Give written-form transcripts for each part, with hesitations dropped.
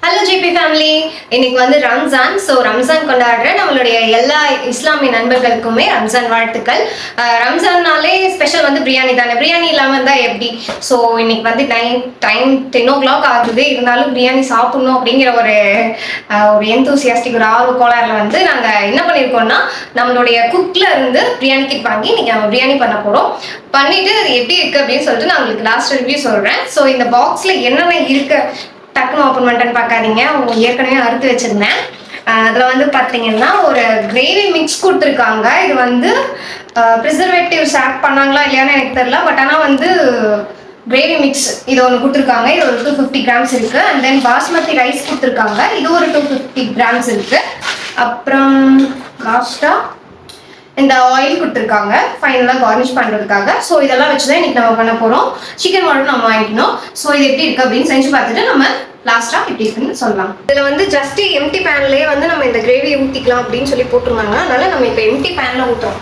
Hello GB family, இன்னைக்கு வந்து Ramzan. So Ramzan கொண்டாடுற நம்மளுடைய எல்லா இஸ்லாமிய நண்பர்களுக்குமே ரம்ஜான் வாழ்த்துக்கள். ரம்ஜான்னாலே ஸ்பெஷல் வந்து பிரியாணி தானே. பிரியாணி இல்லாமல் இருந்தால் எப்படி? ஸோ இன்னைக்கு வந்து டைம் 10 o'clock ஆகுது. இருந்தாலும் பிரியாணி சாப்பிடணும் அப்படிங்கிற ஒரு எந்தூசியாஸ்டிக் ஒரு ஆர்வ கோளாறுல வந்து நாங்கள் என்ன பண்ணியிருக்கோம்னா, நம்மளுடைய குக்ல இருந்து பிரியாணி கிட் வாங்கி இன்னைக்கு நம்ம பிரியாணி பண்ண போகிறோம். பண்ணிட்டு அது எப்படி இருக்கு அப்படின்னு சொல்லிட்டு நான் உங்களுக்கு லாஸ்ட் ரிவ்யூ சொல்கிறேன். ஸோ இந்த பாக்ஸில் என்னென்ன இருக்கு டக்குன்னு ஓப்பன் பண்ணிட்டேன்னு பார்க்காதீங்க, ஏற்கனவே அறுத்து வச்சிருந்தேன். அதில் வந்து பார்த்தீங்கன்னா ஒரு கிரேவி மிக்ஸ் கொடுத்துருக்காங்க. இது வந்து ப்ரிசர்வேட்டிவ்ஸ் ஆட் பண்ணாங்களா இல்லையான்னு எனக்கு தெரியல. பட் ஆனால் வந்து கிரேவி மிக்ஸ் இது ஒன்று கொடுத்துருக்காங்க. இது ஒரு 250 grams இருக்குது. அண்ட் தென் பாஸ்மதி ரைஸ் கொடுத்துருக்காங்க. இது ஒரு 250 grams இருக்குது. அப்புறம் லாஸ்ட்டாக இந்த ஆயில் கொடுத்துருக்காங்க ஃபைனலாக கார்னிஷ் பண்ணுறதுக்காக. ஸோ இதெல்லாம் வச்சு தான் இன்றைக்கி நம்ம பண்ண போகிறோம். சிக்கன் மட்டும் நம்ம வாங்கிக்கணும். ஸோ இது எப்படி இருக்குது அப்படின்னு செஞ்சு பார்த்துட்டு நம்ம லாஸ்ட்டாக எப்படி இருக்குன்னு சொல்லலாம். இதில் வந்து ஜஸ்ட் எம்டி பேன்லேயே வந்து நம்ம இந்த கிரேவியை ஊற்றிக்கலாம் அப்படின்னு சொல்லி போட்டிருந்தாங்க. அதனால நம்ம இப்போ எம்டி பேனில் ஊற்றுறோம்.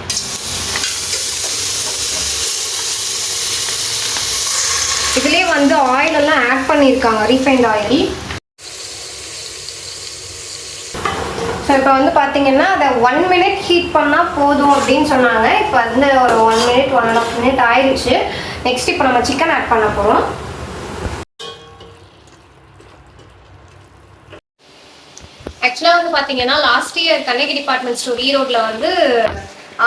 இதுலேயே வந்து ஆயில் எல்லாம் ஆட் பண்ணியிருக்காங்க, ரீஃபைண்ட் ஆயில். ஸோ இப்போ வந்து பார்த்தீங்கன்னா அதை 1 minute ஹீட் பண்ணால் போதும் அப்படின்னு சொன்னாங்க. இப்போ வந்து ஒரு 1 minute 1.5 minute ஆயிடுச்சு. நெக்ஸ்ட் இப்போ நம்ம சிக்கன் ஆட் பண்ண போகிறோம். ஆக்சுவலாக வந்து பார்த்தீங்கன்னா last year Kannagi department store ஈரோட்டில் வந்து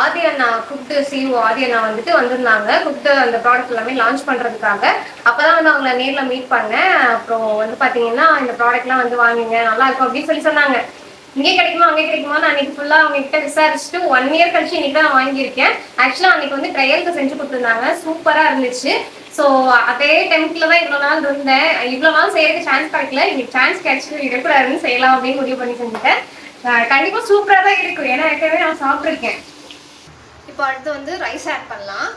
ஆதி அண்ணா குக்டு சிஓ ஆதி அண்ணா வந்துட்டு வந்திருந்தாங்க. குக்டு அந்த ப்ராடக்ட் எல்லாமே லான்ச் பண்ணுறதுக்காக. அப்போ தான் வந்து அவங்கள நேரில் மீட் பண்ணேன். அப்புறம் வந்து பார்த்தீங்கன்னா இந்த ப்ராடக்ட்லாம் வந்து வாங்குங்க நல்லா இருக்கும் அப்படின்னு சொன்னாங்க. இங்கே கிடைக்குமா அங்கே கிடைக்குமா நான் அன்றைக்கி ஃபுல்லாக அவங்க கிட்ட விசாரிச்சுட்டு 1 year கழிச்சு இன்னைக்கு தான் நான் வாங்கியிருக்கேன். ஆக்சுவலாக அன்றைக்கி வந்து ட்ரையலுக்கு செஞ்சு கொடுத்துருந்தாங்க. சூப்பராக இருந்துச்சு. ஸோ அதே டெம்ப்ல தான் இவ்வளோ நாள் இருந்தேன். இவ்வளோ நாள் செய்யறதுக்கு சான்ஸ் கிடைக்கல. இன்னைக்கு சான்ஸ் கிடைச்சி ரெகுலர்னு செய்யலாம் அப்படின்னு முடிவு பண்ணி செஞ்சுட்டேன். கண்டிப்பாக சூப்பராக தான் இருக்கும். ஏன்னா ஏற்கனவே நான் சாப்பிட்ருக்கேன். இப்போ அடுத்து வந்து ரைஸ் ஆட் பண்ணலாம்.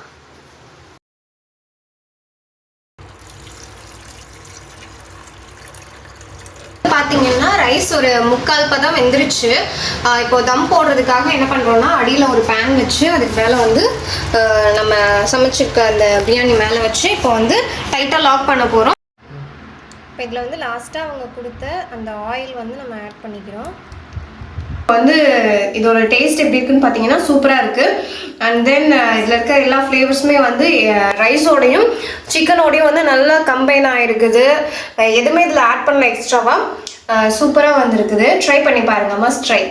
பார்த்தீங்கன்னா ரைஸ் ஒரு 3/4 பதம் வெந்துருச்சு. இப்போ தம் போடுறதுக்காக என்ன பண்ணுறோம்னா, அடியில் ஒரு பேன் வச்சு அதுக்கு மேலே வந்து நம்ம சமைச்சிருக்க அந்த பிரியாணி மேலே வச்சு இப்போ வந்து டைட்டாக லாக் பண்ண போகிறோம். இப்போ இதில் வந்து லாஸ்ட்டாக அவங்க கொடுத்த அந்த ஆயில் வந்து நம்ம ஆட் பண்ணிக்கிறோம். இப்போ வந்து இதோட டேஸ்ட் எப்படி இருக்குன்னு பார்த்தீங்கன்னா சூப்பராக இருக்குது. அண்ட் தென் இதில் இருக்க எல்லா ஃப்ளேவர்ஸுமே வந்து ரைஸோடையும் சிக்கனோடையும் வந்து நல்லா கம்பைன் ஆகிருக்குது. எதுவுமே இதில் ஆட் பண்ணல எக்ஸ்ட்ராவாக. சூப்பராக வந்துருக்குது. ட்ரை பண்ணி பாருங்கள், மஸ்ட் ட்ரை.